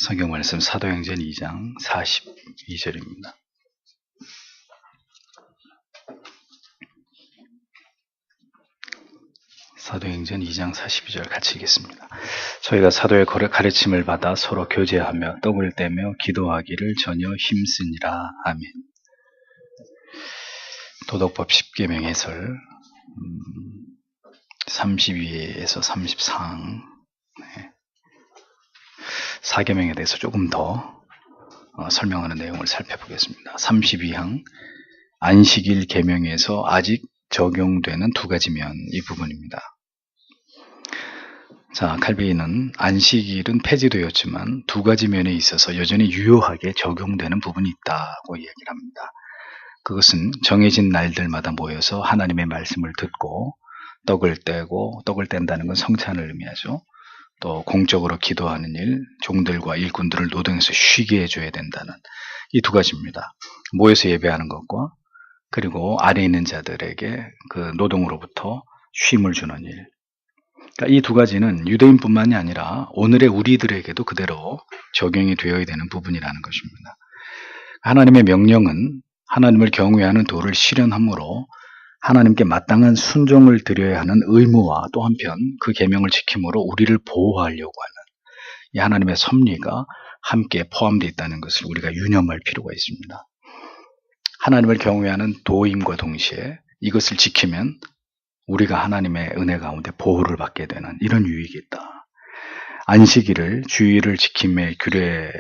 성경 말씀 사도행전 2장 42절입니다. 사도행전 2장 42절 같이 읽겠습니다. 저희가 사도의 가르침을 받아 서로 교제하며 떡을 떼며 기도하기를 전혀 힘쓰니라. 아멘. 도덕법 10계명 해설 32에서 34항 4계명에 대해서 조금 더 설명하는 내용을 살펴보겠습니다. 32항 안식일 계명에서 아직 적용되는 두 가지 면, 이 부분입니다. 자, 칼빈은 안식일은 폐지되었지만 두 가지 면에 있어서 여전히 유효하게 적용되는 부분이 있다고 이야기를 합니다. 그것은 정해진 날들마다 모여서 하나님의 말씀을 듣고 떡을 떼고, 떡을 뗀다는 건 성찬을 의미하죠. 또 공적으로 기도하는 일, 종들과 일꾼들을 노동해서 쉬게 해줘야 된다는 이 두 가지입니다. 모여서 예배하는 것과 그리고 아래 있는 자들에게 그 노동으로부터 쉼을 주는 일. 그러니까 이 두 가지는 유대인뿐만이 아니라 오늘의 우리들에게도 그대로 적용이 되어야 되는 부분이라는 것입니다. 하나님의 명령은 하나님을 경외하는 도를 실현함으로 하나님께 마땅한 순종을 드려야 하는 의무와 또 한편 그 계명을 지킴으로 우리를 보호하려고 하는 이 하나님의 섭리가 함께 포함되어 있다는 것을 우리가 유념할 필요가 있습니다. 하나님을 경외하는 도임과 동시에 이것을 지키면 우리가 하나님의 은혜 가운데 보호를 받게 되는 이런 유익이 있다. 안식일을 주일을 지킴의 규례는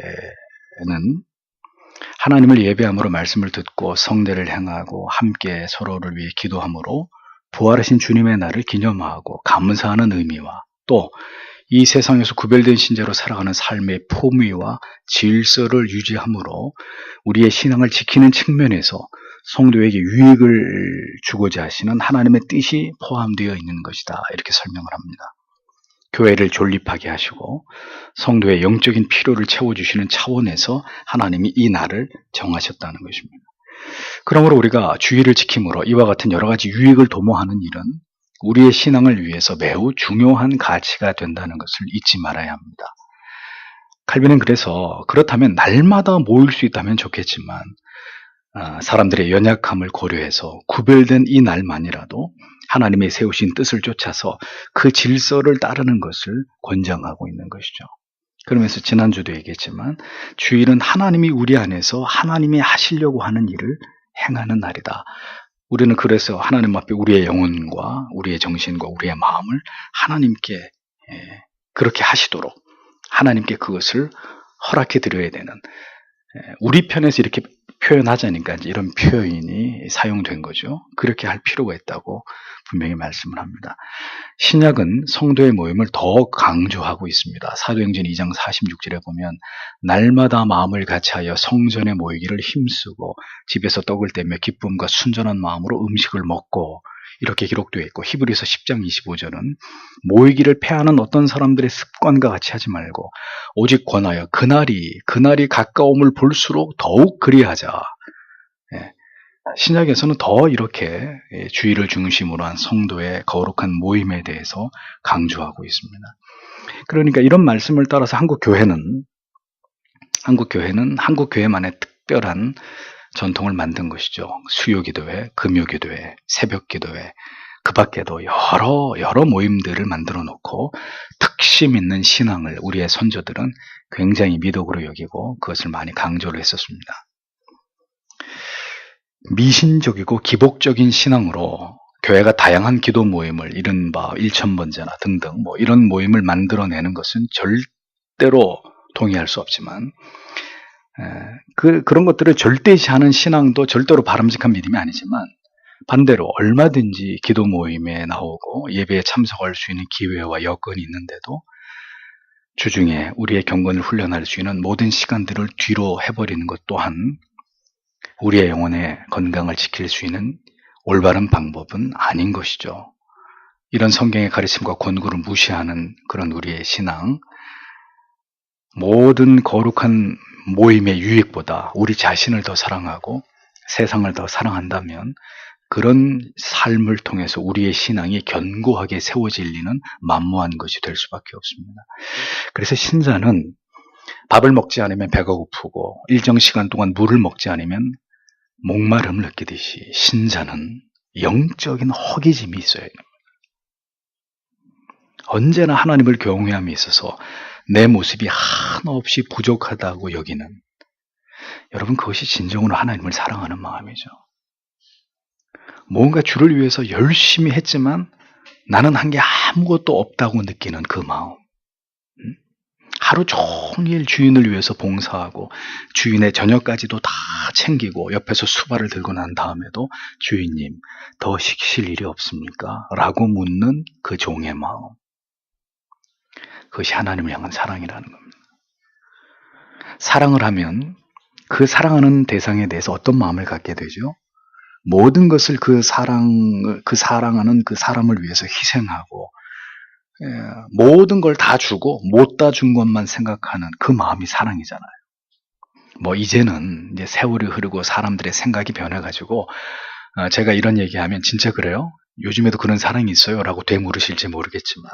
하나님을 예배함으로 말씀을 듣고 성례를 행하고 함께 서로를 위해 기도함으로 부활하신 주님의 날을 기념하고 감사하는 의미와 또 이 세상에서 구별된 신자로 살아가는 삶의 품위와 질서를 유지함으로 우리의 신앙을 지키는 측면에서 성도에게 유익을 주고자 하시는 하나님의 뜻이 포함되어 있는 것이다. 이렇게 설명을 합니다. 교회를 존립하게 하시고 성도의 영적인 필요를 채워주시는 차원에서 하나님이 이 날을 정하셨다는 것입니다. 그러므로 우리가 주의를 지킴으로 이와 같은 여러 가지 유익을 도모하는 일은 우리의 신앙을 위해서 매우 중요한 가치가 된다는 것을 잊지 말아야 합니다. 칼빈은 그래서 그렇다면 날마다 모일 수 있다면 좋겠지만 사람들의 연약함을 고려해서 구별된 이 날만이라도 하나님의 세우신 뜻을 쫓아서 그 질서를 따르는 것을 권장하고 있는 것이죠. 그러면서 지난주도 얘기했지만 주일은 하나님이 우리 안에서 하나님이 하시려고 하는 일을 행하는 날이다. 우리는 그래서 하나님 앞에 우리의 영혼과 우리의 정신과 우리의 마음을 하나님께 그렇게 하시도록 하나님께 그것을 허락해 드려야 되는, 우리 편에서 이렇게 표현하자니까 이제 이런 표현이 사용된 거죠. 그렇게 할 필요가 있다고 분명히 말씀을 합니다. 신약은 성도의 모임을 더 강조하고 있습니다. 사도행전 2장 46절에 보면 날마다 마음을 같이하여 성전에 모이기를 힘쓰고 집에서 떡을 떼며 기쁨과 순전한 마음으로 음식을 먹고 이렇게 기록되어 있고, 히브리서 10장 25절은 모이기를 패하는 어떤 사람들의 습관과 같이 하지 말고 오직 권하여 그날이 가까움을 볼수록 더욱 그리하자. 신약에서는 더 이렇게 주의를 중심으로 한 성도의 거룩한 모임에 대해서 강조하고 있습니다. 그러니까 이런 말씀을 따라서 한국 교회는 한국 교회만의 특별한 전통을 만든 것이죠. 수요기도회, 금요기도회, 새벽기도회, 그 밖에도 여러 모임들을 만들어 놓고 특심 있는 신앙을 우리의 선조들은 굉장히 미덕으로 여기고 그것을 많이 강조를 했었습니다. 미신적이고 기복적인 신앙으로 교회가 다양한 기도 모임을 이른바 일천번제나 등등 이런 모임을 만들어내는 것은 절대로 동의할 수 없지만 그런 것들을 절대시하는 신앙도 절대로 바람직한 믿음이 아니지만 반대로 얼마든지 기도 모임에 나오고 예배에 참석할 수 있는 기회와 여건이 있는데도 주중에 우리의 경건을 훈련할 수 있는 모든 시간들을 뒤로 해버리는 것 또한 우리의 영혼의 건강을 지킬 수 있는 올바른 방법은 아닌 것이죠. 이런 성경의 가르침과 권고를 무시하는 그런 우리의 신앙, 모든 거룩한 모임의 유익보다 우리 자신을 더 사랑하고 세상을 더 사랑한다면 그런 삶을 통해서 우리의 신앙이 견고하게 세워질 리는 만무한 것이 될 수밖에 없습니다. 그래서 신자는 밥을 먹지 않으면 배가 고프고 일정 시간 동안 물을 먹지 않으면 목마름을 느끼듯이 신자는 영적인 허기짐이 있어야 합니다. 언제나 하나님을 경외함에 있어서 내 모습이 하나없이 부족하다고 여기는, 여러분, 그것이 진정으로 하나님을 사랑하는 마음이죠. 뭔가 주를 위해서 열심히 했지만 나는 한 게 아무것도 없다고 느끼는 그 마음. 하루 종일 주인을 위해서 봉사하고 주인의 저녁까지도 다 챙기고 옆에서 수발을 들고 난 다음에도 주인님, 더 시키실 일이 없습니까? 라고 묻는 그 종의 마음. 그것이 하나님을 향한 사랑이라는 겁니다. 사랑을 하면 그 사랑하는 대상에 대해서 어떤 마음을 갖게 되죠? 모든 것을 사랑하는 그 사람을 위해서 희생하고, 모든 걸 다 주고 못 다 준 것만 생각하는 그 마음이 사랑이잖아요. 이제는 이제 세월이 흐르고 사람들의 생각이 변해가지고, 제가 이런 얘기하면 진짜 그래요? 요즘에도 그런 사랑이 있어요? 라고 되물으실지 모르겠지만,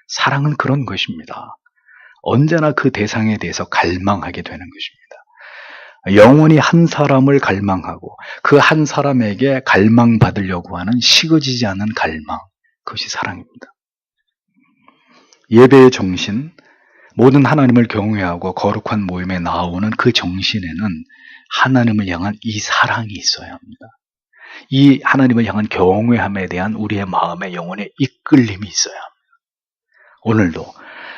사랑은 그런 것입니다. 언제나 그 대상에 대해서 갈망하게 되는 것입니다. 영원히 한 사람을 갈망하고 그 한 사람에게 갈망받으려고 하는 식어지지 않는 갈망, 그것이 사랑입니다. 예배의 정신, 모든 하나님을 경외하고 거룩한 모임에 나오는 그 정신에는 하나님을 향한 이 사랑이 있어야 합니다. 이 하나님을 향한 경외함에 대한 우리의 마음의 영혼의 이끌림이 있어야 합니다. 오늘도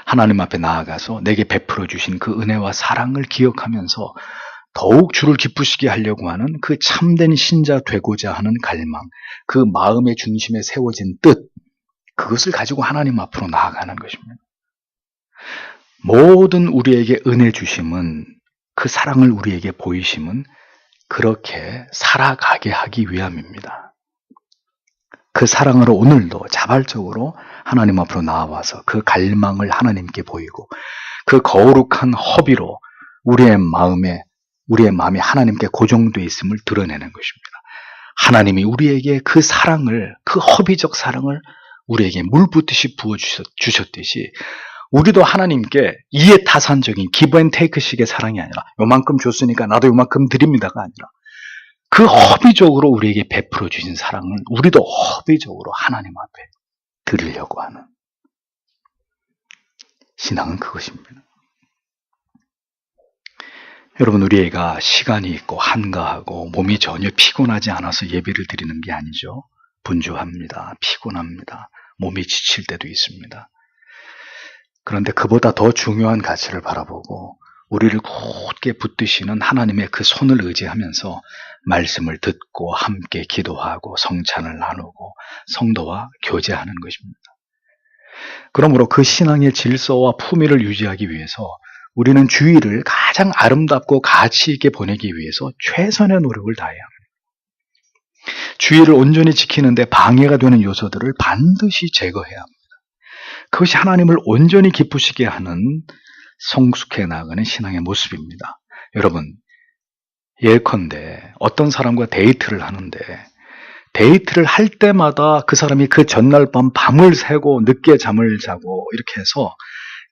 하나님 앞에 나아가서 내게 베풀어 주신 그 은혜와 사랑을 기억하면서 더욱 주를 기쁘시게 하려고 하는 그 참된 신자 되고자 하는 갈망, 그 마음의 중심에 세워진 뜻, 그것을 가지고 하나님 앞으로 나아가는 것입니다. 모든 우리에게 은혜 주심은, 그 사랑을 우리에게 보이심은 그렇게 살아가게 하기 위함입니다. 그 사랑으로 오늘도 자발적으로 하나님 앞으로 나와서 그 갈망을 하나님께 보이고 그 거룩한 허비로 우리의 마음이 하나님께 고정되어 있음을 드러내는 것입니다. 하나님이 우리에게 그 사랑을, 그 허비적 사랑을 우리에게 물 붓듯이 부어주셨듯이 우리도 하나님께 이해타산적인 기브 앤 테이크식의 사랑이 아니라 요만큼 줬으니까 나도 요만큼 드립니다가 아니라 그 허비적으로 우리에게 베풀어 주신 사랑을 우리도 허비적으로 하나님 앞에 드리려고 하는 신앙은 그것입니다. 여러분, 우리가 시간이 있고 한가하고 몸이 전혀 피곤하지 않아서 예배를 드리는 게 아니죠. 분주합니다. 피곤합니다. 몸이 지칠 때도 있습니다. 그런데 그보다 더 중요한 가치를 바라보고 우리를 굳게 붙드시는 하나님의 그 손을 의지하면서 말씀을 듣고 함께 기도하고 성찬을 나누고 성도와 교제하는 것입니다. 그러므로 그 신앙의 질서와 품위를 유지하기 위해서 우리는 주일을 가장 아름답고 가치 있게 보내기 위해서 최선의 노력을 다해야 합니다. 주일을 온전히 지키는데 방해가 되는 요소들을 반드시 제거해야 합니다. 그것이 하나님을 온전히 기쁘시게 하는 성숙해 나가는 신앙의 모습입니다. 여러분, 예컨대 어떤 사람과 데이트를 하는데 데이트를 할 때마다 그 사람이 그 전날 밤을 새고 늦게 잠을 자고 이렇게 해서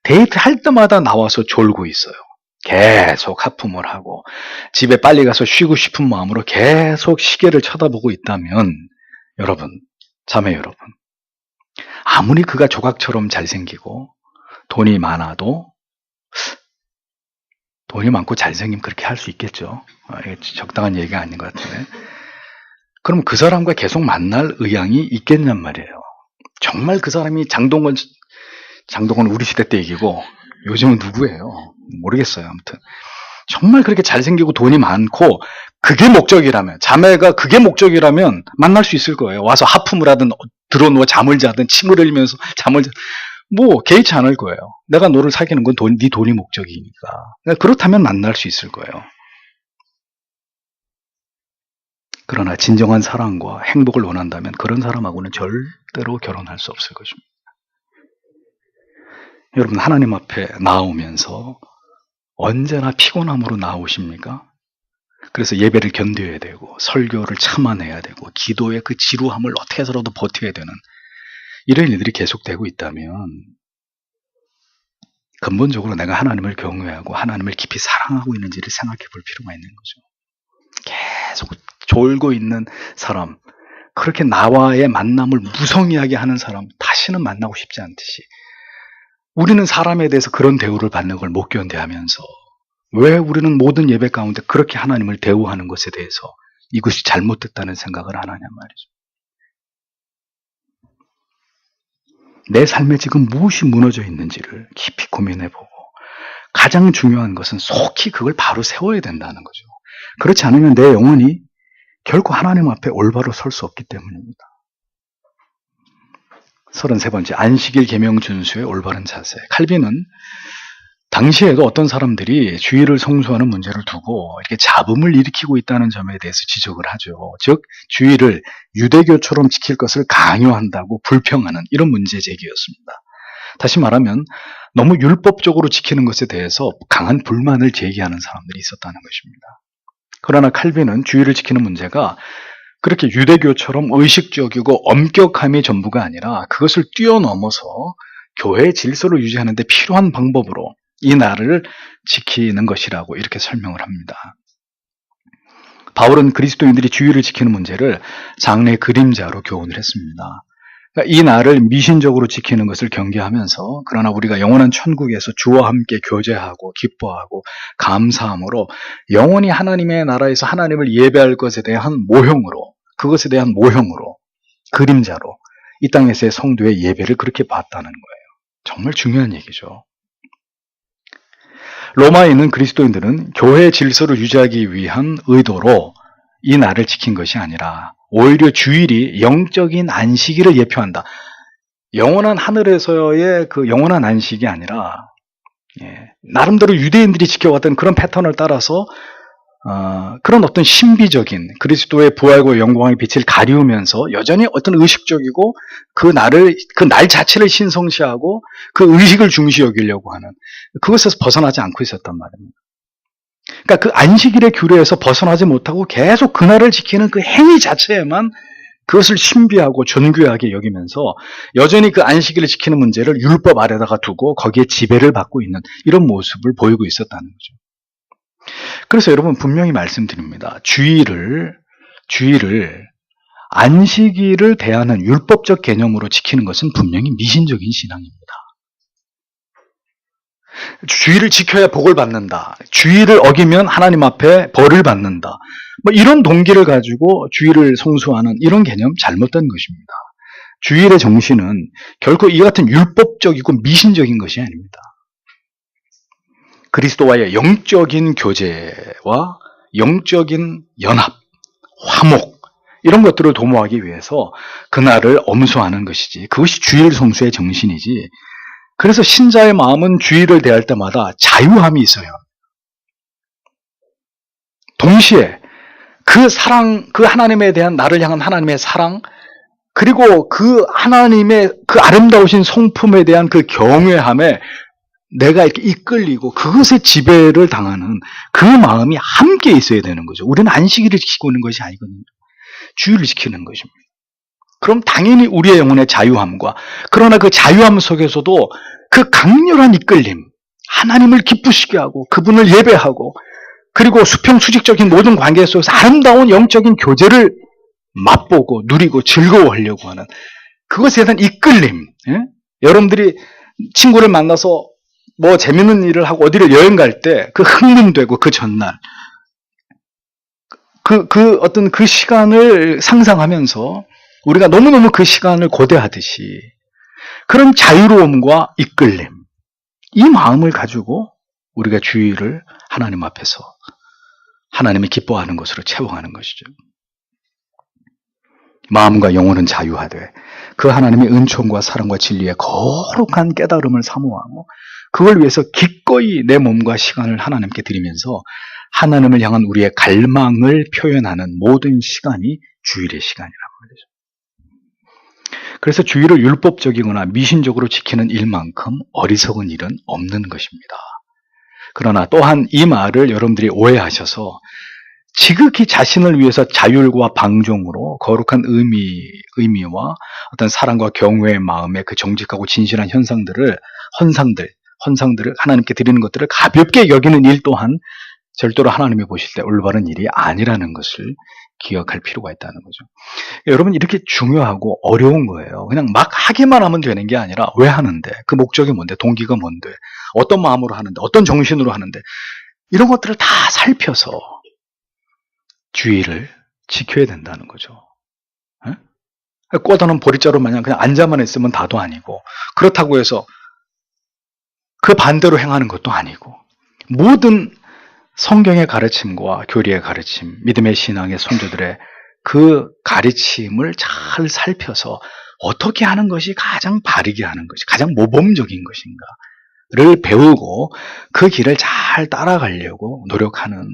데이트 할 때마다 나와서 졸고 있어요. 계속 하품을 하고 집에 빨리 가서 쉬고 싶은 마음으로 계속 시계를 쳐다보고 있다면 여러분, 자매 여러분, 아무리 그가 조각처럼 잘생기고 돈이 많아도 돈이 많고 잘생기면 그렇게 할 수 있겠죠. 이게 적당한 얘기가 아닌 것 같은데. 그럼 그 사람과 계속 만날 의향이 있겠냔 말이에요. 정말 그 사람이 장동건 우리 시대 때 얘기고 요즘은 누구예요? 모르겠어요. 아무튼 정말 그렇게 잘생기고 돈이 많고 그게 목적이라면, 자매가 그게 목적이라면 만날 수 있을 거예요. 와서 하품을 하든 들어누워 잠을 자든 침을 흘리면서 잠을 개의치 않을 거예요. 내가 너를 사귀는 건 네 돈이 목적이니까. 그렇다면 만날 수 있을 거예요. 그러나 진정한 사랑과 행복을 원한다면 그런 사람하고는 절대로 결혼할 수 없을 것입니다. 여러분, 하나님 앞에 나오면서 언제나 피곤함으로 나오십니까? 그래서 예배를 견뎌야 되고 설교를 참아내야 되고 기도의 그 지루함을 어떻게 해서라도 버텨야 되는 이런 일들이 계속되고 있다면 근본적으로 내가 하나님을 경외하고 하나님을 깊이 사랑하고 있는지를 생각해 볼 필요가 있는 거죠. 계속 졸고 있는 사람, 그렇게 나와의 만남을 무성의하게 하는 사람, 다시는 만나고 싶지 않듯이 우리는 사람에 대해서 그런 대우를 받는 걸 못 견뎌하면서 왜 우리는 모든 예배 가운데 그렇게 하나님을 대우하는 것에 대해서 이것이 잘못됐다는 생각을 안 하냔 말이죠. 내 삶에 지금 무엇이 무너져 있는지를 깊이 고민해보고 가장 중요한 것은 속히 그걸 바로 세워야 된다는 거죠. 그렇지 않으면 내 영혼이 결코 하나님 앞에 올바로 설 수 없기 때문입니다. 33번째, 안식일 계명 준수의 올바른 자세. 칼빈은 당시에도 어떤 사람들이 주일을 성수하는 문제를 두고 이렇게 잡음을 일으키고 있다는 점에 대해서 지적을 하죠. 즉, 주일을 유대교처럼 지킬 것을 강요한다고 불평하는 이런 문제 제기였습니다. 다시 말하면 너무 율법적으로 지키는 것에 대해서 강한 불만을 제기하는 사람들이 있었다는 것입니다. 그러나 칼빈은 주일을 지키는 문제가 그렇게 유대교처럼 의식적이고 엄격함이 전부가 아니라 그것을 뛰어넘어서 교회의 질서를 유지하는 데 필요한 방법으로 이 날을 지키는 것이라고 이렇게 설명을 합니다. 바울은 그리스도인들이 주일을 지키는 문제를 장래의 그림자로 교훈을 했습니다. 그러니까 이 날을 미신적으로 지키는 것을 경계하면서 그러나 우리가 영원한 천국에서 주와 함께 교제하고 기뻐하고 감사함으로 영원히 하나님의 나라에서 하나님을 예배할 것에 대한 모형으로, 그것에 대한 모형으로, 그림자로 이 땅에서의 성도의 예배를 그렇게 봤다는 거예요. 정말 중요한 얘기죠. 로마에 있는 그리스도인들은 교회의 질서를 유지하기 위한 의도로 이 날을 지킨 것이 아니라 오히려 주일이 영적인 안식일을 예표한다. 영원한 하늘에서의 그 영원한 안식이 아니라 나름대로 유대인들이 지켜왔던 그런 패턴을 따라서 그런 어떤 신비적인 그리스도의 부활과 영광의 빛을 가리우면서 여전히 어떤 의식적이고 그 날 자체를 신성시하고 그 의식을 중시 여기려고 하는 그것에서 벗어나지 않고 있었단 말입니다. 그러니까 그 안식일의 규례에서 벗어나지 못하고 계속 그날을 지키는 그 행위 자체에만 그것을 신비하고 존귀하게 여기면서 여전히 그 안식일을 지키는 문제를 율법 아래다가 두고 거기에 지배를 받고 있는 이런 모습을 보이고 있었다는 거죠. 그래서 여러분 분명히 말씀드립니다. 주일을 안식일을 대하는 율법적 개념으로 지키는 것은 분명히 미신적인 신앙입니다. 주일을 지켜야 복을 받는다. 주일을 어기면 하나님 앞에 벌을 받는다. 뭐 이런 동기를 가지고 주일을 성수하는 이런 개념 잘못된 것입니다. 주일의 정신은 결코 이 같은 율법적이고 미신적인 것이 아닙니다. 그리스도와의 영적인 교제와 영적인 연합, 화목 이런 것들을 도모하기 위해서 그날을 엄수하는 것이지 그것이 주일 성수의 정신이지. 그래서 신자의 마음은 주일을 대할 때마다 자유함이 있어요. 동시에 그 사랑, 그 하나님에 대한 나를 향한 하나님의 사랑, 그리고 그 하나님의 그 아름다우신 성품에 대한 그 경외함에 내가 이렇게 이끌리고 그것에 지배를 당하는 그 마음이 함께 있어야 되는 거죠. 우리는 안식일을 지키고 있는 것이 아니거든요. 주일을 지키는 것입니다. 그럼 당연히 우리의 영혼의 자유함과 그러나 그 자유함 속에서도 그 강렬한 이끌림, 하나님을 기쁘시게 하고 그분을 예배하고 그리고 수평수직적인 모든 관계 속에서 아름다운 영적인 교제를 맛보고 누리고 즐거워하려고 하는 그것에 대한 이끌림. 여러분들이 친구를 만나서 뭐 재밌는 일을 하고 어디를 여행 갈 때 그 흥분되고 그 전날 어떤 그 시간을 상상하면서 우리가 너무너무 그 시간을 고대하듯이 그런 자유로움과 이끌림, 이 마음을 가지고 우리가 주일을 하나님 앞에서 하나님이 기뻐하는 것으로 채워가는 것이죠. 마음과 영혼은 자유하되 그 하나님의 은총과 사랑과 진리의 거룩한 깨달음을 사모하고 그걸 위해서 기꺼이 내 몸과 시간을 하나님께 드리면서 하나님을 향한 우리의 갈망을 표현하는 모든 시간이 주일의 시간이란 말이죠. 그래서 주일을 율법적이거나 미신적으로 지키는 일만큼 어리석은 일은 없는 것입니다. 그러나 또한 이 말을 여러분들이 오해하셔서 지극히 자신을 위해서 자율과 방종으로 거룩한 의미와 어떤 사랑과 경외의 마음의 그 정직하고 진실한 헌상들, 헌상들을 하나님께 드리는 것들을 가볍게 여기는 일 또한 절대로 하나님이 보실 때 올바른 일이 아니라는 것을 기억할 필요가 있다는 거죠. 여러분, 이렇게 중요하고 어려운 거예요. 그냥 막 하기만 하면 되는 게 아니라 왜 하는데, 그 목적이 뭔데, 동기가 뭔데, 어떤 마음으로 하는데, 어떤 정신으로 하는데, 이런 것들을 다 살펴서 주의를 지켜야 된다는 거죠. 꽂아놓은 보리자루 마냥 그냥 앉아만 있으면 다도 아니고, 그렇다고 해서 그 반대로 행하는 것도 아니고, 모든 성경의 가르침과 교리의 가르침, 믿음의 신앙의 선조들의 그 가르침을 잘 살펴서 어떻게 하는 것이 가장 바르게 하는 것이, 가장 모범적인 것인가를 배우고 그 길을 잘 따라가려고 노력하는,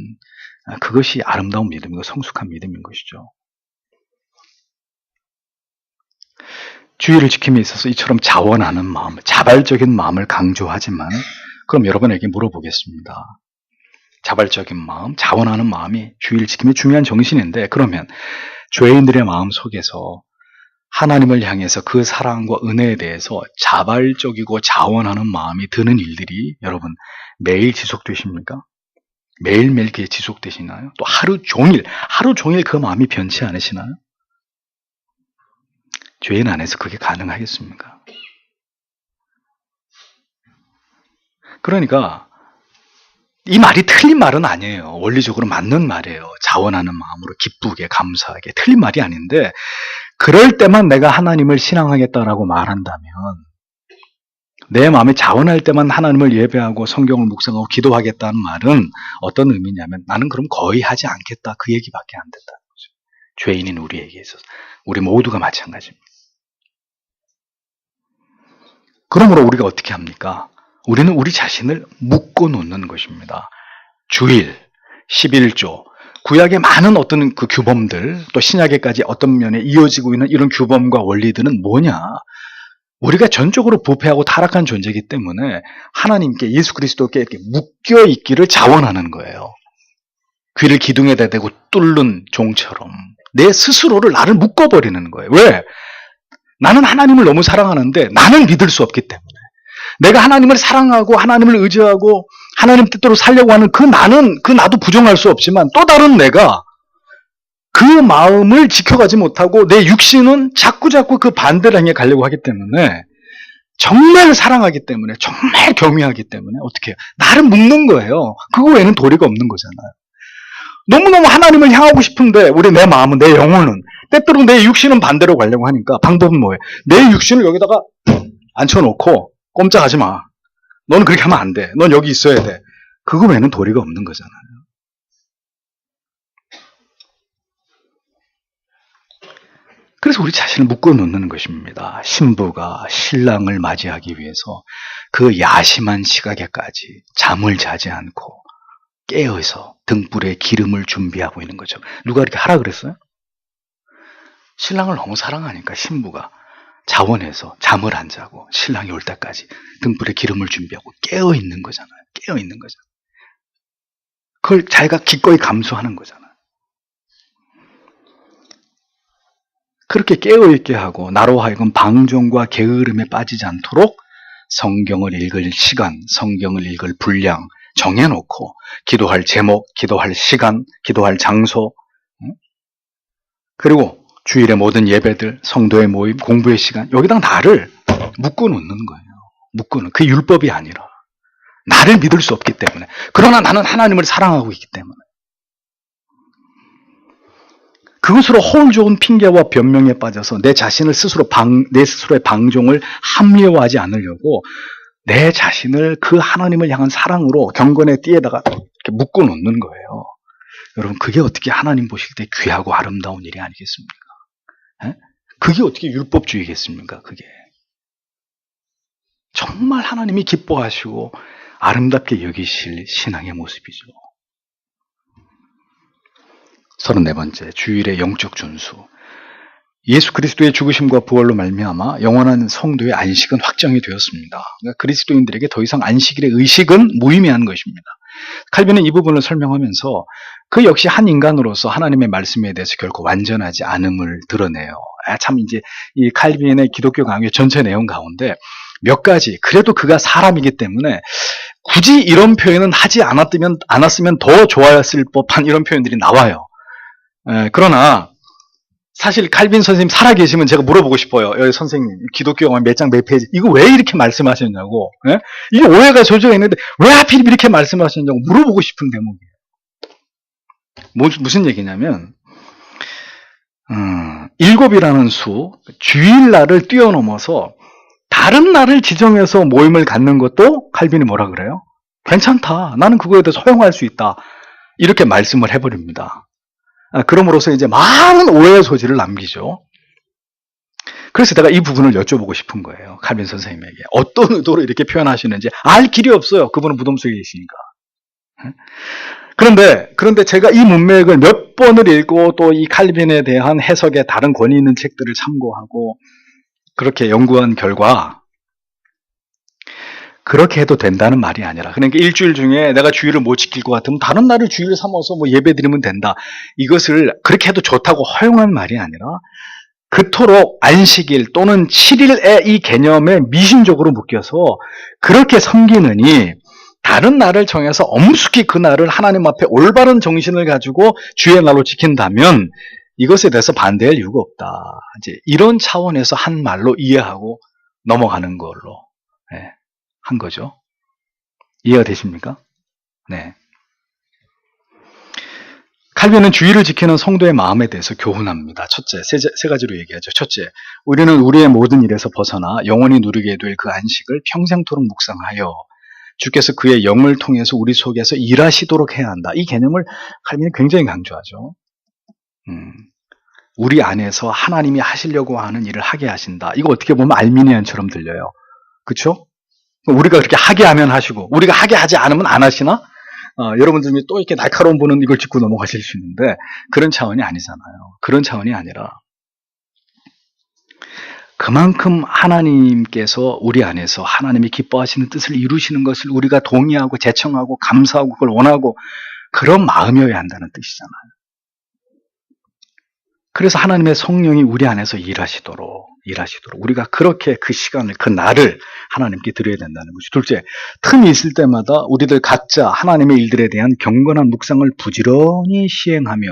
그것이 아름다운 믿음이고 성숙한 믿음인 것이죠. 주의를 지킴에 있어서 이처럼 자원하는 마음, 자발적인 마음을 강조하지만, 그럼 여러분에게 물어보겠습니다. 자발적인 마음, 자원하는 마음이 주의를 지킴의 중요한 정신인데, 그러면 죄인들의 마음 속에서 하나님을 향해서 그 사랑과 은혜에 대해서 자발적이고 자원하는 마음이 드는 일들이 여러분 매일 지속되십니까? 매일매일 그게 지속되시나요? 또 하루 종일 그 마음이 변치 않으시나요? 죄인 안에서 그게 가능하겠습니까? 그러니까 이 말이 틀린 말은 아니에요. 원리적으로 맞는 말이에요. 자원하는 마음으로 기쁘게 감사하게. 틀린 말이 아닌데, 그럴 때만 내가 하나님을 신앙하겠다라고 말한다면, 내 마음이 자원할 때만 하나님을 예배하고 성경을 묵상하고 기도하겠다는 말은 어떤 의미냐면, 나는 그럼 거의 하지 않겠다, 그 얘기밖에 안 된다는 거죠. 죄인인 우리에게 있어서 우리 모두가 마찬가지입니다. 그러므로 우리가 어떻게 합니까? 우리는 우리 자신을 묶어 놓는 것입니다. 주일, 11조, 구약의 많은 어떤 그 규범들, 또 신약에까지 어떤 면에 이어지고 있는 이런 규범과 원리들은 뭐냐? 우리가 전적으로 부패하고 타락한 존재이기 때문에 하나님께, 예수 그리스도께 이렇게 묶여 있기를 자원하는 거예요. 귀를 기둥에다 대고 뚫는 종처럼 내 스스로를, 나를 묶어버리는 거예요. 왜? 나는 하나님을 너무 사랑하는데 나는 믿을 수 없기 때문에, 내가 하나님을 사랑하고 하나님을 의지하고 하나님 뜻대로 살려고 하는 그 나는, 그 나도 부정할 수 없지만 또 다른 내가 그 마음을 지켜가지 못하고 내 육신은 자꾸자꾸 그 반대를 향해 가려고 하기 때문에, 정말 사랑하기 때문에, 정말 겸유하기 때문에 어떻게 해요? 나를 묶는 거예요. 그거 외에는 도리가 없는 거잖아요. 너무너무 하나님을 향하고 싶은데 우리 내 마음은, 내 영혼은, 때때로 내 육신은 반대로 가려고 하니까 방법은 뭐예요? 내 육신을 여기다가 앉혀놓고 꼼짝하지 마. 너는 그렇게 하면 안 돼. 넌 여기 있어야 돼. 그거 외에는 도리가 없는 거잖아요. 그래서 우리 자신을 묶어놓는 것입니다. 신부가 신랑을 맞이하기 위해서 그 야심한 시각에까지 잠을 자지 않고 깨어서 등불에 기름을 준비하고 있는 거죠. 누가 이렇게 하라 그랬어요? 신랑을 너무 사랑하니까 신부가 자원해서 잠을 안 자고 신랑이 올 때까지 등불에 기름을 준비하고 깨어 있는 거잖아요. 깨어 있는 거잖아요. 그걸 자기가 기꺼이 감수하는 거잖아요. 그렇게 깨어있게 하고 나로 하여금 방종과 게으름에 빠지지 않도록 성경을 읽을 시간, 성경을 읽을 분량 정해놓고, 기도할 제목, 기도할 시간, 기도할 장소, 그리고 주일의 모든 예배들, 성도의 모임, 공부의 시간, 여기다 나를 묶어놓는 거예요. 묶어놓는, 그게 율법이 아니라 나를 믿을 수 없기 때문에, 그러나 나는 하나님을 사랑하고 있기 때문에, 그것으로 허울 좋은 핑계와 변명에 빠져서 내 자신을 내 스스로의 방종을 합리화하지 않으려고 내 자신을 그 하나님을 향한 사랑으로 경건의 띠에다가 이렇게 묶어 놓는 거예요. 여러분, 그게 어떻게 하나님 보실 때 귀하고 아름다운 일이 아니겠습니까? 에? 그게 어떻게 율법주의겠습니까? 그게 정말 하나님이 기뻐하시고 아름답게 여기실 신앙의 모습이죠. 34번째, 주일의 영적 준수. 예수 그리스도의 죽으심과 부활로 말미암아 영원한 성도의 안식은 확정이 되었습니다. 그러니까 그리스도인들에게 더 이상 안식일의 의식은 무의미한 것입니다. 칼빈은 이 부분을 설명하면서 그 역시 한 인간으로서 하나님의 말씀에 대해서 결코 완전하지 않음을 드러내요. 참, 이제 이 칼빈의 기독교 강의 전체 내용 가운데 몇 가지, 그래도 그가 사람이기 때문에 굳이 이런 표현은 하지 않았으면 더 좋았을 법한 이런 표현들이 나와요. 그러나 사실 칼빈 선생님 살아계시면 제가 물어보고 싶어요. 여기 선생님, 기독교 영화 몇 장 몇 페이지, 이거 왜 이렇게 말씀하셨냐고. 이게 오해가 조져가 있는데 왜 하필 이렇게 말씀하셨냐고 물어보고 싶은 대목이에요. 무슨 얘기냐면 7이라는 수, 주일날을 뛰어넘어서 다른 날을 지정해서 모임을 갖는 것도 칼빈이 뭐라 그래요? 괜찮다. 나는 그거에 대해서 허용할 수 있다. 이렇게 말씀을 해버립니다. 그럼으로써 이제 많은 오해의 소지를 남기죠. 그래서 내가 이 부분을 여쭤보고 싶은 거예요. 칼빈 선생님에게. 어떤 의도로 이렇게 표현하시는지 알 길이 없어요. 그분은 무덤 속에 계시니까. 그런데 제가 이 문맥을 몇 번을 읽고 또 이 칼빈에 대한 해석에 다른 권위 있는 책들을 참고하고 그렇게 연구한 결과 그렇게 해도 된다는 말이 아니라, 그러니까 일주일 중에 내가 주일을 못 지킬 것 같으면 다른 날을 주일 삼아서 뭐 예배 드리면 된다. 이것을 그렇게 해도 좋다고 허용한 말이 아니라 그토록 안식일 또는 7일의 이 개념에 미신적으로 묶여서 그렇게 섬기느니 다른 날을 정해서 엄숙히 그 날을 하나님 앞에 올바른 정신을 가지고 주의 날로 지킨다면 이것에 대해서 반대할 이유가 없다. 이제 이런 차원에서 한 말로 이해하고 넘어가는 걸로 한 거죠. 이해가 되십니까? 네. 칼빈은 주의를 지키는 성도의 마음에 대해서 교훈합니다. 첫째, 세 가지로 얘기하죠. 첫째, 우리는 우리의 모든 일에서 벗어나 영원히 누리게 될 그 안식을 평생토록 묵상하여 주께서 그의 영을 통해서 우리 속에서 일하시도록 해야 한다. 이 개념을 칼빈이 굉장히 강조하죠. 우리 안에서 하나님이 하시려고 하는 일을 하게 하신다. 이거 어떻게 보면 알미니안처럼 들려요. 그렇죠? 우리가 그렇게 하게 하면 하시고 우리가 하게 하지 않으면 안 하시나? 여러분들 중에 또 이렇게 날카로운 분은 이걸 짚고 넘어가실 수 있는데 그런 차원이 아니잖아요. 그런 차원이 아니라 그만큼 하나님께서 우리 안에서 하나님이 기뻐하시는 뜻을 이루시는 것을 우리가 동의하고 제청하고 감사하고 그걸 원하고 그런 마음이어야 한다는 뜻이잖아요. 그래서 하나님의 성령이 우리 안에서 일하시도록 우리가 그렇게 그 시간을, 그 날을 하나님께 드려야 된다는 것이. 둘째, 틈이 있을 때마다 우리들 각자 하나님의 일들에 대한 경건한 묵상을 부지런히 시행하며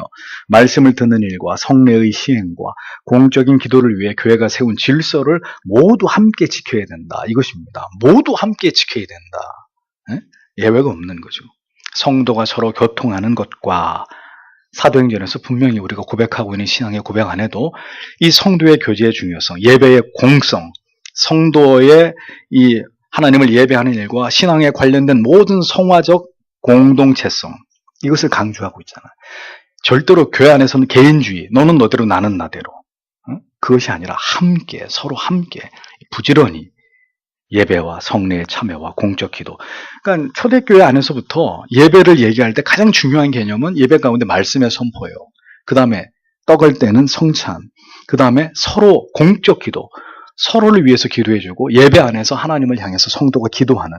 말씀을 듣는 일과 성례의 시행과 공적인 기도를 위해 교회가 세운 질서를 모두 함께 지켜야 된다. 이것입니다. 모두 함께 지켜야 된다. 예외가 없는 거죠. 성도가 서로 교통하는 것과 사도행전에서 분명히 우리가 고백하고 있는 신앙의 고백 안에도 이 성도의 교제의 중요성, 예배의 공성, 성도의 이 하나님을 예배하는 일과 신앙에 관련된 모든 성화적 공동체성, 이것을 강조하고 있잖아요. 절대로 교회 안에서는 개인주의, 너는 너대로 나는 나대로, 그것이 아니라 함께, 서로 함께 부지런히 예배와 성례의 참여와 공적 기도. 그러니까 초대교회 안에서부터 예배를 얘기할 때 가장 중요한 개념은 예배 가운데 말씀의 선포예요. 그 다음에 떡을 떼는 성찬, 그 다음에 서로 공적 기도, 서로를 위해서 기도해주고 예배 안에서 하나님을 향해서 성도가 기도하는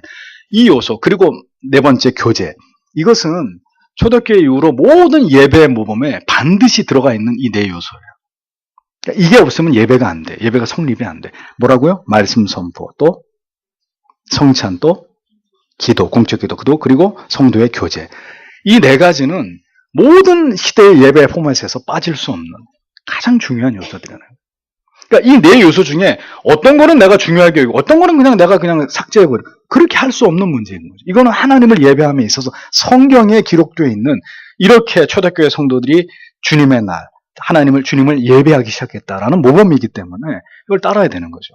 이 요소, 그리고 네 번째 교제. 이것은 초대교회 이후로 모든 예배 모범에 반드시 들어가 있는 이 네 요소예요. 그러니까 이게 없으면 예배가 안 돼. 예배가 성립이 안 돼. 뭐라고요? 말씀 선포, 또 성찬, 또 기도, 공적 기도, 그리고 성도의 교제. 이 네 가지는 모든 시대의 예배 포맷에서 빠질 수 없는 가장 중요한 요소들이에요. 그러니까 이 네 요소 중에 어떤 거는 내가 중요하게 여기고 어떤 거는 그냥 내가 그냥 삭제해버려. 그렇게 할 수 없는 문제인 거죠. 이거는 하나님을 예배함에 있어서 성경에 기록되어 있는, 이렇게 초대교회 성도들이 주님의 날, 주님을 예배하기 시작했다라는 모범이기 때문에 이걸 따라야 되는 거죠.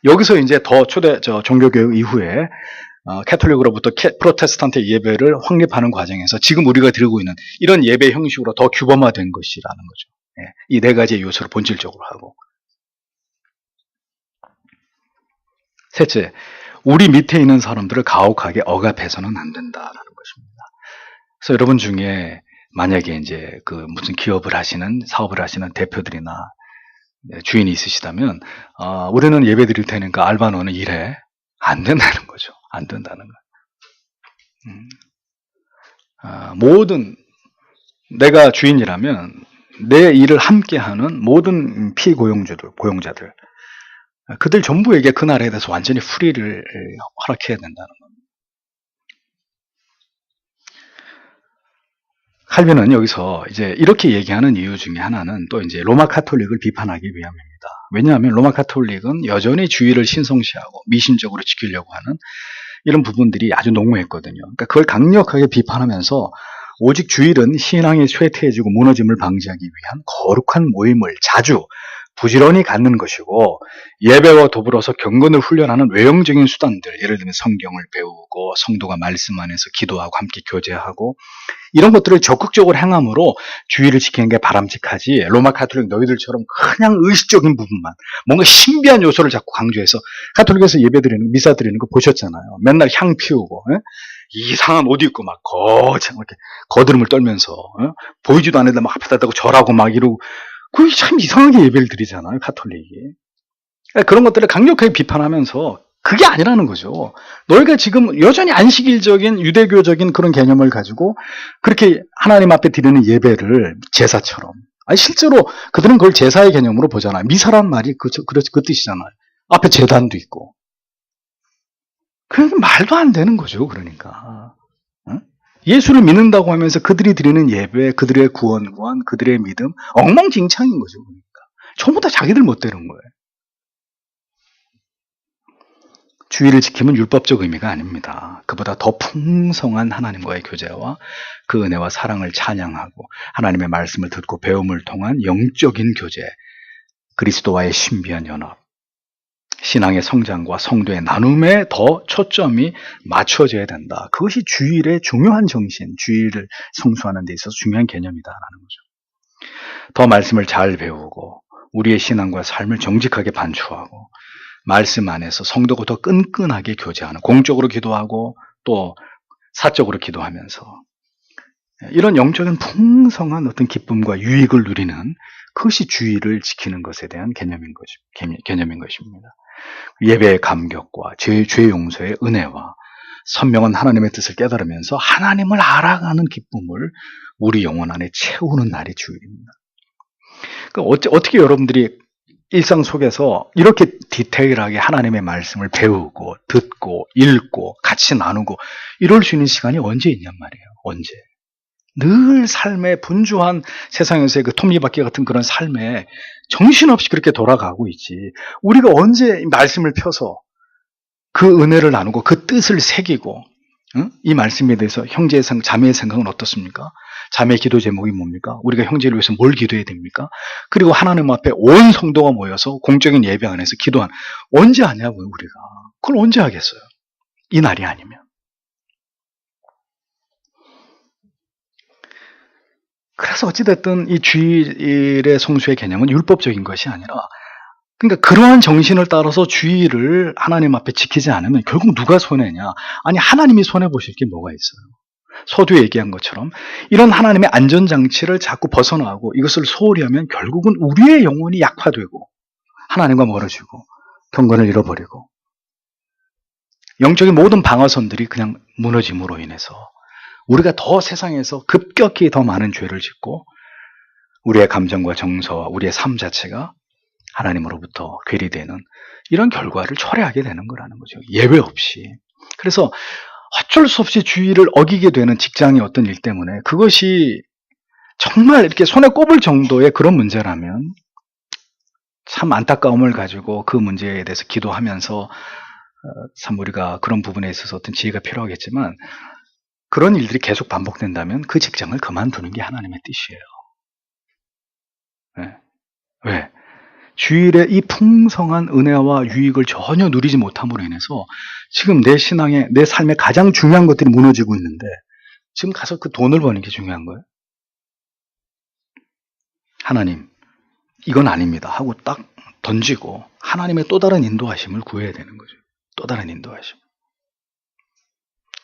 여기서 이제 더 종교개혁 이후에 캐톨릭으로부터 프로테스탄트 예배를 확립하는 과정에서 지금 우리가 들고 있는 이런 예배 형식으로 더 규범화된 것이라는 거죠. 이 네 가지의 요소를 본질적으로 하고. 셋째, 우리 밑에 있는 사람들을 가혹하게 억압해서는 안 된다라는 것입니다. 그래서 여러분 중에 만약에 이제 그 무슨 기업을 하시는, 사업을 하시는 대표들이나 주인이 있으시다면, 우리는 예배 드릴 테니까 알바 너는 일해. 안 된다는 거죠. 안 된다는 거. 모든, 내가 주인이라면 내 일을 함께 하는 모든 고용자들, 그들 전부에게 그날에 대해서 완전히 프리를 허락해야 된다는 겁니다. 칼빈은 여기서 이제 이렇게 얘기하는 이유 중에 하나는 또 이제 로마 카톨릭을 비판하기 위함입니다. 왜냐하면 로마 카톨릭은 여전히 주의를 신성시하고 미신적으로 지키려고 하는 이런 부분들이 아주 농후했거든요. 그러니까 그걸 강력하게 비판하면서 오직 주일은 신앙이 쇠퇴해지고 무너짐을 방지하기 위한 거룩한 모임을 자주 부지런히 갖는 것이고, 예배와 더불어서 경건을 훈련하는 외형적인 수단들, 예를 들면 성경을 배우고 성도가 말씀 안에서 기도하고 함께 교제하고 이런 것들을 적극적으로 행함으로 주의를 지키는 게 바람직하지, 로마 카톨릭 너희들처럼 그냥 의식적인 부분만 뭔가 신비한 요소를 자꾸 강조해서, 카톨릭에서 예배 드리는 미사 드리는 거 보셨잖아요. 맨날 향 피우고 이상한 옷 입고 막 이렇게 거드름을 떨면서 보이지도 않는데 막 앞에다 대고 절하고 막 이러고, 그게 참 이상하게 예배를 드리잖아요, 카톨릭이. 그러니까 그런 것들을 강력하게 비판하면서 그게 아니라는 거죠. 너희가 지금 여전히 안식일적인 유대교적인 그런 개념을 가지고 그렇게 하나님 앞에 드리는 예배를 제사처럼, 아니 실제로 그들은 그걸 제사의 개념으로 보잖아요. 미사란 말이 그 뜻이잖아요. 앞에 제단도 있고. 그게 말도 안 되는 거죠. 그러니까 예수를 믿는다고 하면서 그들이 드리는 예배, 그들의 구원관, 그들의 믿음 엉망진창인 거죠. 그러니까 전부 다 자기들 멋대로인 거예요. 주의를 지킴은 율법적 의미가 아닙니다. 그보다 더 풍성한 하나님과의 교제와 그 은혜와 사랑을 찬양하고 하나님의 말씀을 듣고 배움을 통한 영적인 교제, 그리스도와의 신비한 연합, 신앙의 성장과 성도의 나눔에 더 초점이 맞춰져야 된다. 그것이 주일의 중요한 정신, 주일을 성수하는 데 있어서 중요한 개념이다라는 거죠. 더 말씀을 잘 배우고 우리의 신앙과 삶을 정직하게 반추하고 말씀 안에서 성도가 더 끈끈하게 교제하는, 공적으로 기도하고 또 사적으로 기도하면서 이런 영적인 풍성한 어떤 기쁨과 유익을 누리는, 그것이 주의를 지키는 것에 대한 개념인 것입니다. 예배의 감격과 죄 용서의 은혜와 선명한 하나님의 뜻을 깨달으면서 하나님을 알아가는 기쁨을 우리 영혼 안에 채우는 날이 주일입니다. 그러니까 어떻게 여러분들이 일상 속에서 이렇게 디테일하게 하나님의 말씀을 배우고 듣고 읽고 같이 나누고 이럴 수 있는 시간이 언제 있냔 말이에요. 언제. 늘 삶의 분주한 세상에서의 그 톱니바퀴 같은 그런 삶에 정신없이 그렇게 돌아가고 있지. 우리가 언제 말씀을 펴서 그 은혜를 나누고 그 뜻을 새기고, 이 말씀에 대해서 형제의 자매의 생각은 어떻습니까? 자매의 기도 제목이 뭡니까? 우리가 형제를 위해서 뭘 기도해야 됩니까? 그리고 하나님 앞에 온 성도가 모여서 공적인 예배 안에서 기도한, 언제 하냐고요, 우리가. 그걸 언제 하겠어요? 이 날이 아니면. 그래서 어찌됐든 이 주일의 성수의 개념은 율법적인 것이 아니라, 그러니까 그러한 정신을 따라서 주일을 하나님 앞에 지키지 않으면 결국 누가 손해냐? 아니, 하나님이 손해보실 게 뭐가 있어요? 서두에 얘기한 것처럼 이런 하나님의 안전장치를 자꾸 벗어나고 이것을 소홀히 하면 결국은 우리의 영혼이 약화되고 하나님과 멀어지고 경건을 잃어버리고 영적인 모든 방어선들이 그냥 무너짐으로 인해서 우리가 더 세상에서 급격히 더 많은 죄를 짓고 우리의 감정과 정서와 우리의 삶 자체가 하나님으로부터 괴리되는 이런 결과를 초래하게 되는 거라는 거죠. 예외 없이. 그래서 어쩔 수 없이 주의를 어기게 되는 직장의 어떤 일 때문에 그것이 정말 이렇게 손에 꼽을 정도의 그런 문제라면 참 안타까움을 가지고 그 문제에 대해서 기도하면서 참 우리가 그런 부분에 있어서 어떤 지혜가 필요하겠지만, 그런 일들이 계속 반복된다면 그 직장을 그만두는 게 하나님의 뜻이에요. 네. 왜? 주일의 이 풍성한 은혜와 유익을 전혀 누리지 못함으로 인해서 지금 내 신앙에, 내 삶에 가장 중요한 것들이 무너지고 있는데 지금 가서 그 돈을 버는 게 중요한 거예요. 하나님, 이건 아닙니다 하고 딱 던지고 하나님의 또 다른 인도하심을 구해야 되는 거죠. 또 다른 인도하심.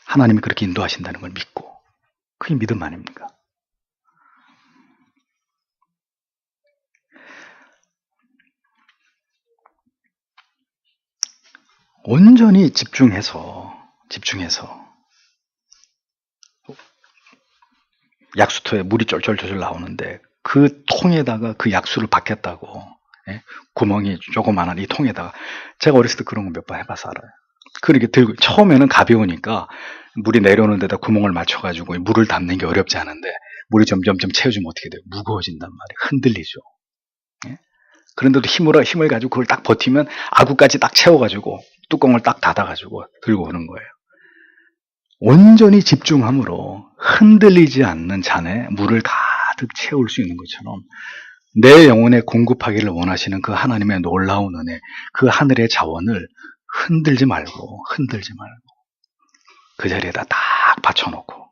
하나님이 그렇게 인도하신다는 걸 믿고, 그게 믿음 아닙니까? 온전히 집중해서 약수터에 물이 쫄쫄쫄 나오는데 그 통에다가 그 약수를 받겠다고 예? 구멍이 조그만한 이 통에다가 제가 어렸을 때 그런 거 몇 번 해봐서 알아요. 그렇게 들고 처음에는 가벼우니까 물이 내려오는 데다 구멍을 맞춰가지고 물을 담는 게 어렵지 않은데 물이 점점 채워지면 어떻게 돼요? 무거워진단 말이에요. 흔들리죠. 예? 그런데도 힘을 가지고 그걸 딱 버티면 아구까지 딱 채워가지고 뚜껑을 딱 닫아가지고 들고 오는 거예요. 온전히 집중함으로 흔들리지 않는 잔에 물을 가득 채울 수 있는 것처럼 내 영혼에 공급하기를 원하시는 그 하나님의 놀라운 은혜, 그 하늘의 자원을 흔들지 말고 그 자리에다 딱 받쳐놓고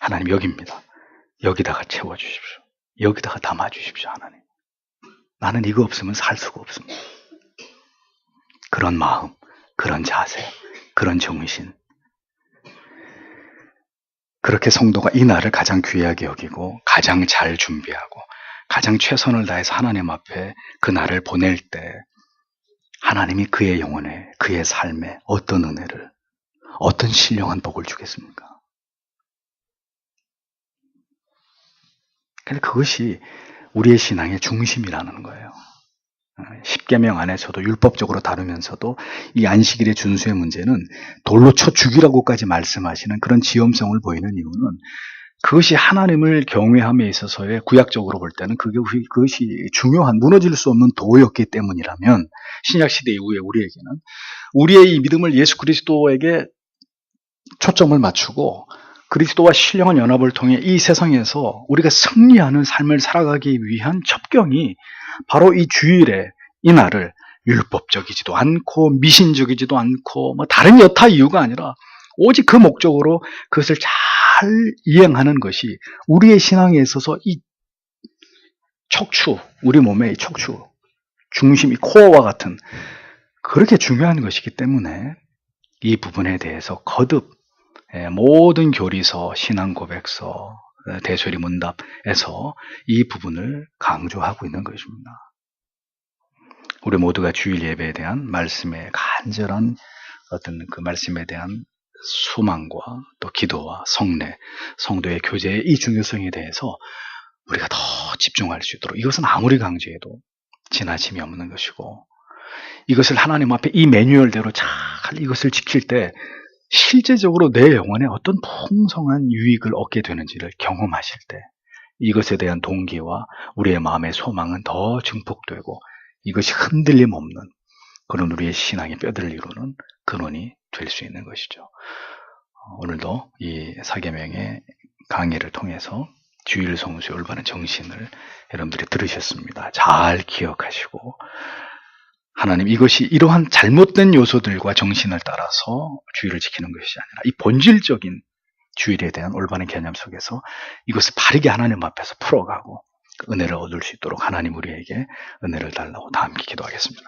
하나님 여기입니다. 여기다가 채워주십시오. 여기다가 담아주십시오. 하나님. 나는 이거 없으면 살 수가 없습니다. 그런 마음, 그런 자세, 그런 정신. 그렇게 성도가 이 날을 가장 귀하게 여기고 가장 잘 준비하고 가장 최선을 다해서 하나님 앞에 그 날을 보낼 때 하나님이 그의 영혼에, 그의 삶에 어떤 은혜를, 어떤 신령한 복을 주겠습니까? 근데 그것이 우리의 신앙의 중심이라는 거예요. 십계명 안에서도 율법적으로 다루면서도 이 안식일의 준수의 문제는 돌로 쳐 죽이라고까지 말씀하시는 그런 지엄성을 보이는 이유는 그것이 하나님을 경외함에 있어서의 구약적으로 볼 때는 그것이 중요한 무너질 수 없는 도였기 때문이라면 신약시대 이후에 우리에게는 우리의 이 믿음을 예수 그리스도에게 초점을 맞추고 그리스도와 신령한 연합을 통해 이 세상에서 우리가 승리하는 삶을 살아가기 위한 첩경이 바로 이 주일에 이 날을 율법적이지도 않고 미신적이지도 않고 뭐 다른 여타 이유가 아니라 오직 그 목적으로 그것을 잘 이행하는 것이 우리의 신앙에 있어서 이 척추, 우리 몸의 이 척추, 중심이 코어와 같은 그렇게 중요한 것이기 때문에 이 부분에 대해서 거듭 모든 교리서, 신앙고백서, 대소리 문답에서 이 부분을 강조하고 있는 것입니다. 우리 모두가 주일 예배에 대한 말씀의 간절한 어떤 그 말씀에 대한 소망과 또 기도와 성례, 성도의 교제의 이 중요성에 대해서 우리가 더 집중할 수 있도록 이것은 아무리 강조해도 지나침이 없는 것이고 이것을 하나님 앞에 이 매뉴얼대로 잘 이것을 지킬 때 실제적으로 내 영혼에 어떤 풍성한 유익을 얻게 되는지를 경험하실 때 이것에 대한 동기와 우리의 마음의 소망은 더 증폭되고 이것이 흔들림 없는 그런 우리의 신앙의 뼈대를 이루는 근원이 될 수 있는 것이죠. 오늘도 이 사계명의 강의를 통해서 주일 성수의 올바른 정신을 여러분들이 들으셨습니다. 잘 기억하시고 하나님 이것이 이러한 잘못된 요소들과 정신을 따라서 주일을 지키는 것이 아니라 이 본질적인 주일에 대한 올바른 개념 속에서 이것을 바르게 하나님 앞에서 풀어가고 은혜를 얻을 수 있도록 하나님 우리에게 은혜를 달라고 다 함께 기도하겠습니다.